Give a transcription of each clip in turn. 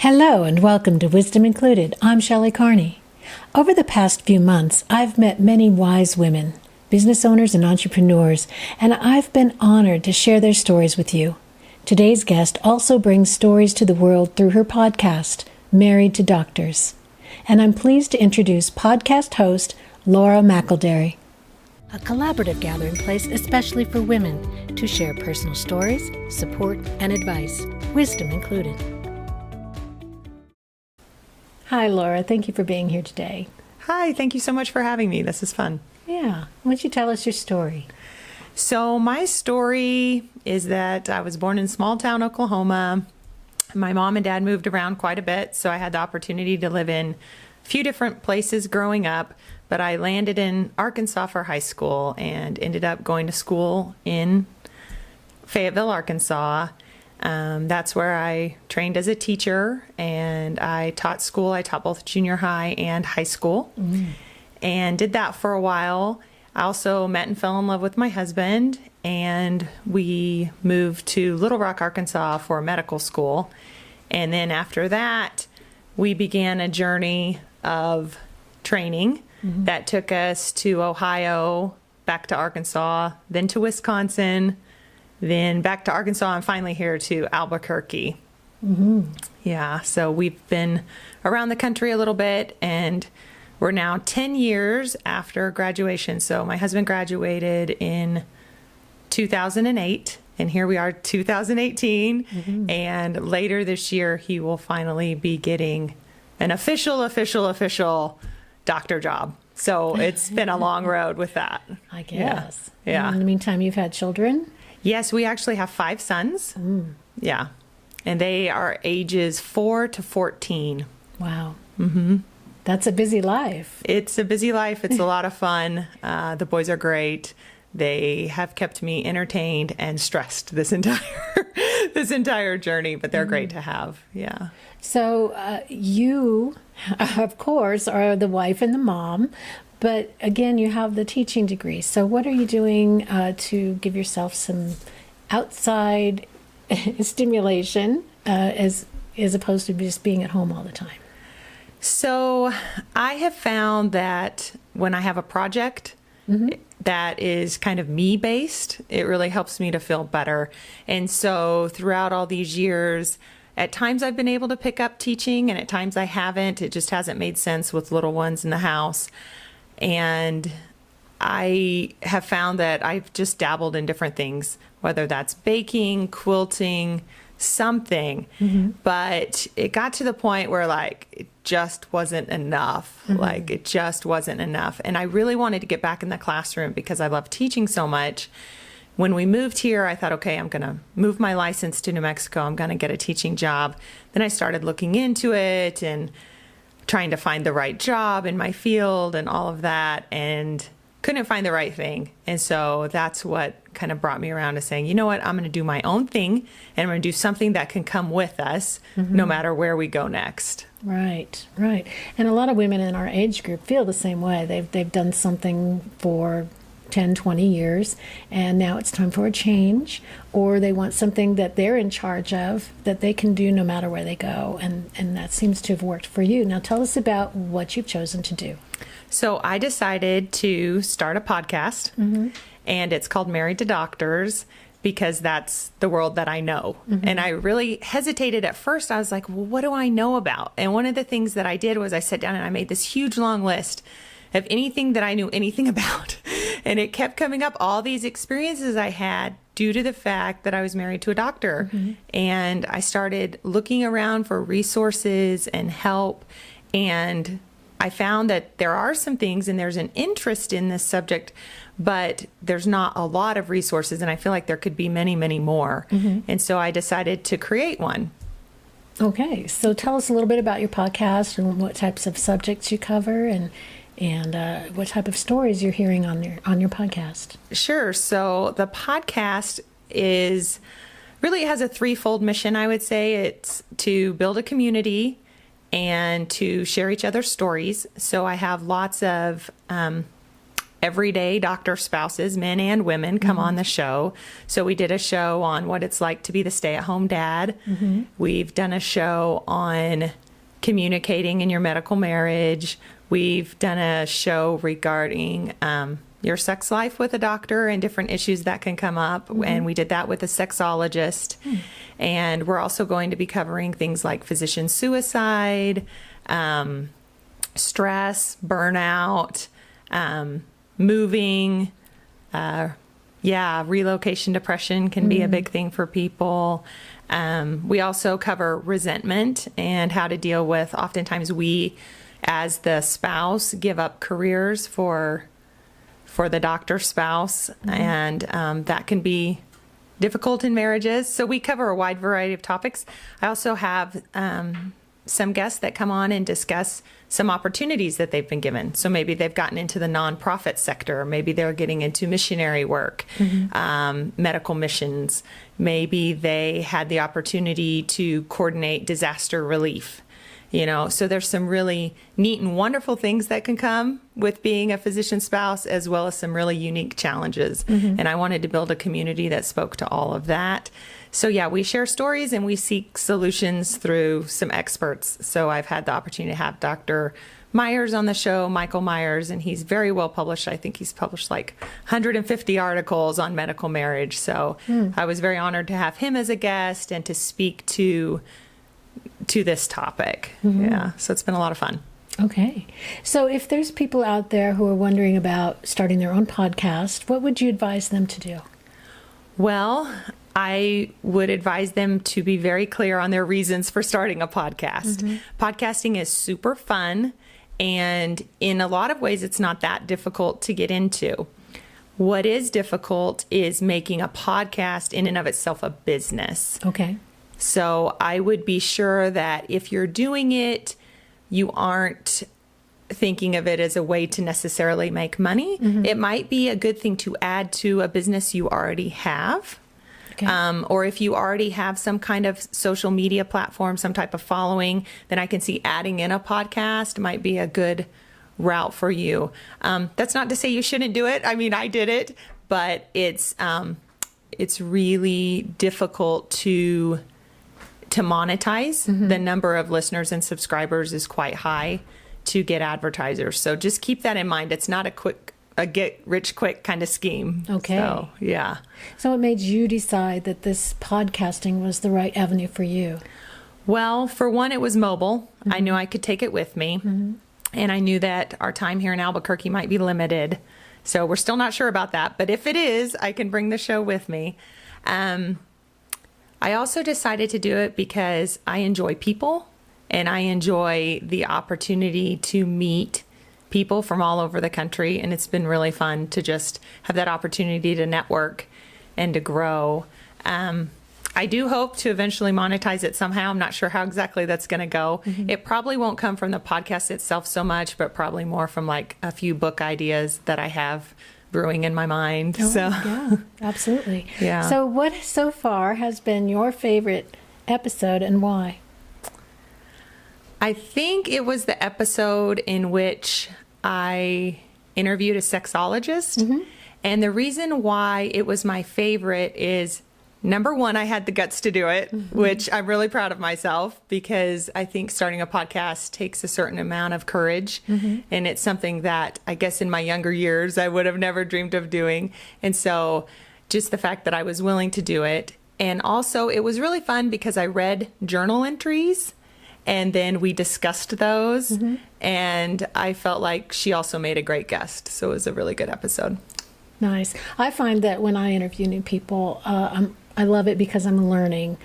Hello and welcome to Wisdom Included. I'm Shelley Carney. Over the past few months, I've met many wise women, business owners and entrepreneurs, and I've been honored to share their stories with you. Today's guest also brings stories to the world through her podcast, Married to Doctors. And I'm pleased to introduce podcast host Lara McElderry, a collaborative gathering place especially for women to share personal stories, support, and advice, wisdom included. Hi, Laura. Thank you for being here today. Hi, thank you so much for having me. This is fun. Yeah. Why don't you tell us your story? So my story is that I was born in small town Oklahoma. My mom and dad moved around quite a bit, so I had the opportunity to live in a few different places growing up, but I landed in Arkansas for high school and ended up going to school in Fayetteville, Arkansas. That's where I trained as a teacher, and I taught school. I taught both junior high and high school, and did that for a while. I also met and fell in love with my husband, and we moved to Little Rock, Arkansas for medical school. And then after that, we began a journey of training that took us to Ohio, back to Arkansas, then to Wisconsin, then back to Arkansas, and finally here to Albuquerque. Yeah, so we've been around the country a little bit, and we're now 10 years after graduation. So my husband graduated in 2008, and here we are 2018. And later this year, he will finally be getting an official doctor job. So it's been a long road with that. I guess. Yeah. And in the meantime, you've had children? Yes, we actually have 5 sons. Yeah. And they are ages 4 to 14. Wow. That's a busy life. It's a busy life. It's a lot of fun. The boys are great. They have kept me entertained and stressed this entire journey, but they're great to have. Yeah. So you, of course, are the wife and the mom, but again, you have the teaching degree. So what are you doing to give yourself some outside stimulation as opposed to just being at home all the time? So I have found that when I have a project that is kind of me-based, it really helps me to feel better. And so throughout all these years, at times I've been able to pick up teaching, and at times I haven't. It just hasn't made sense with little ones in the house. And I have found that I've just dabbled in different things, whether that's baking, quilting, something. But it got to the point where it just wasn't enough. It just wasn't enough. And I really wanted to get back in the classroom because I love teaching so much. When we moved here, I thought, okay, I'm going to move my license to New Mexico. I'm going to get a teaching job. Then I started looking into it and trying to find the right job in my field and all of that, and couldn't find the right thing. And so that's what kind of brought me around to saying, you know what, I'm going to do my own thing, and I'm going to do something that can come with us no matter where we go next. Right. And a lot of women in our age group feel the same way. They've done something for 10, 20 years, and now it's time for a change, or they want something that they're in charge of that they can do no matter where they go, and that seems to have worked for you. Now tell us about what you've chosen to do. So I decided to start a podcast, and it's called Married to Doctors, because that's the world that I know. And I really hesitated at first. I was like, well, what do I know about? And one of the things that I did was I sat down and I made this huge long list of anything that I knew anything about. And it kept coming up, all these experiences I had due to the fact that I was married to a doctor. And I started looking around for resources and help. And I found that there are some things, and there's an interest in this subject, but there's not a lot of resources. And I feel like there could be many, many more. And so I decided to create one. Okay. So tell us a little bit about your podcast and what types of subjects you cover, and what type of stories you're hearing on your podcast. Sure. So the podcast really has a threefold mission, I would say. It's to build a community and to share each other's stories. So I have lots of everyday doctor spouses, men and women, come on the show. So we did a show on what it's like to be the stay-at-home dad. We've done a show on communicating in your medical marriage. We've done a show regarding your sex life with a doctor and different issues that can come up. And we did that with a sexologist. And we're also going to be covering things like physician suicide, stress, burnout, moving, relocation depression can be a big thing for people. We also cover resentment and how to deal with, oftentimes we, as the spouse, give up careers for the doctor spouse, and that can be difficult in marriages. So we cover a wide variety of topics. I also have some guests that come on and discuss some opportunities that they've been given. So maybe they've gotten into the nonprofit sector, or maybe they're getting into missionary work, medical missions. Maybe they had the opportunity to coordinate disaster relief. So there's some really neat and wonderful things that can come with being a physician spouse, as well as some really unique challenges. And I wanted to build a community that spoke to all of that. So yeah, we share stories and we seek solutions through some experts. So I've had the opportunity to have Dr. Myers on the show, Michael Myers, and he's very well published. I think he's published like 150 articles on medical marriage. So I was very honored to have him as a guest and to speak to this topic. Yeah, so it's been a lot of fun. Okay. So if there's people out there who are wondering about starting their own podcast, what would you advise them to do? Well, I would advise them to be very clear on their reasons for starting a podcast. Podcasting is super fun, and in a lot of ways, it's not that difficult to get into. What is difficult is making a podcast in and of itself a business. Okay. So I would be sure that if you're doing it, you aren't thinking of it as a way to necessarily make money. It might be a good thing to add to a business you already have. Okay. Or if you already have some kind of social media platform, some type of following, then I can see adding in a podcast might be a good route for you. That's not to say you shouldn't do it. I mean, I did it, but it's really difficult to monetize. The number of listeners and subscribers is quite high to get advertisers. So just keep that in mind. It's not a get rich quick kind of scheme. Okay. So, yeah. So what made you decide that this podcasting was the right avenue for you? Well, for one, it was mobile. I knew I could take it with me. And I knew that our time here in Albuquerque might be limited. So we're still not sure about that. But if it is, I can bring the show with me. I also decided to do it because I enjoy people, and I enjoy the opportunity to meet people from all over the country. And it's been really fun to just have that opportunity to network and to grow. I do hope to eventually monetize it somehow. I'm not sure how exactly that's going to go. It probably won't come from the podcast itself so much, but probably more from like a few book ideas that I have brewing in my mind. Yeah, absolutely. Yeah. So what so far has been your favorite episode and why? I think it was the episode in which I interviewed a sexologist. And the reason why it was my favorite is, number one, I had the guts to do it, which I'm really proud of myself, because I think starting a podcast takes a certain amount of courage. And it's something that I guess in my younger years, I would have never dreamed of doing. And so just the fact that I was willing to do it. And also it was really fun because I read journal entries and then we discussed those. And I felt like she also made a great guest. So it was a really good episode. Nice. I find that when I interview new people, I love it because I'm learning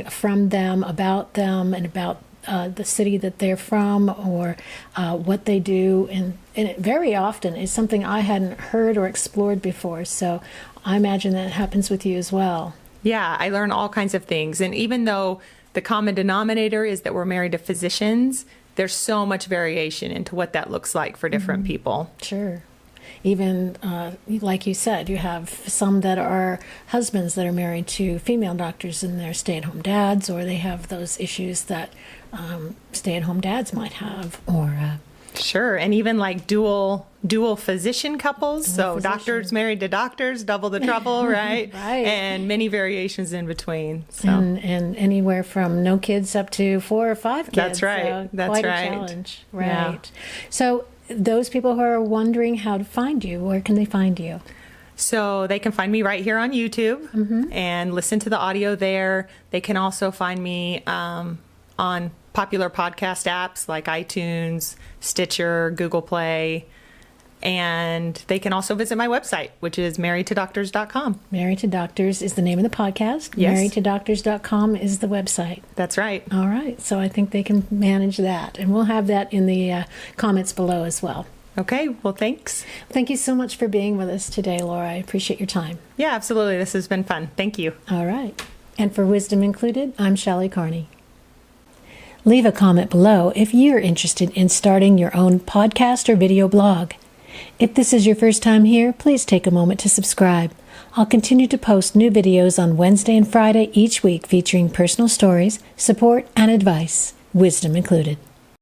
from them, and about the city that they're from, or what they do. And it very often is something I hadn't heard or explored before. So I imagine that happens with you as well. Yeah, I learn all kinds of things. And even though the common denominator is that we're married to physicians, there's so much variation into what that looks like for different people. Sure. Even, like you said, you have some that are husbands that are married to female doctors and they're stay-at-home dads, or they have those issues that stay-at-home dads might have, or Sure. And even like dual physician couples. So doctors married to doctors, double the trouble, right? Right. And many variations in between. So And anywhere from no kids up to 4 or 5 kids. That's right. So That's quite right. a challenge. Right. Yeah. So those people who are wondering how to find you, where can they find you? So they can find me right here on YouTube and listen to the audio there. They can also find me on popular podcast apps like iTunes, Stitcher, Google Play, and they can also visit my website, which is marriedtodoctors.com. Married to Doctors is the name of the podcast. Yes. Marriedtodoctors.com is the website. That's right. All right. So I think they can manage that. And we'll have that in the comments below as well. Okay. Well, thanks. Thank you so much for being with us today, Laura. I appreciate your time. Yeah, absolutely. This has been fun. Thank you. All right. And for Wisdom Included, I'm Shelley Carney. Leave a comment below if you're interested in starting your own podcast or video blog. If this is your first time here, please take a moment to subscribe. I'll continue to post new videos on Wednesday and Friday each week featuring personal stories, support, and advice, wisdom included.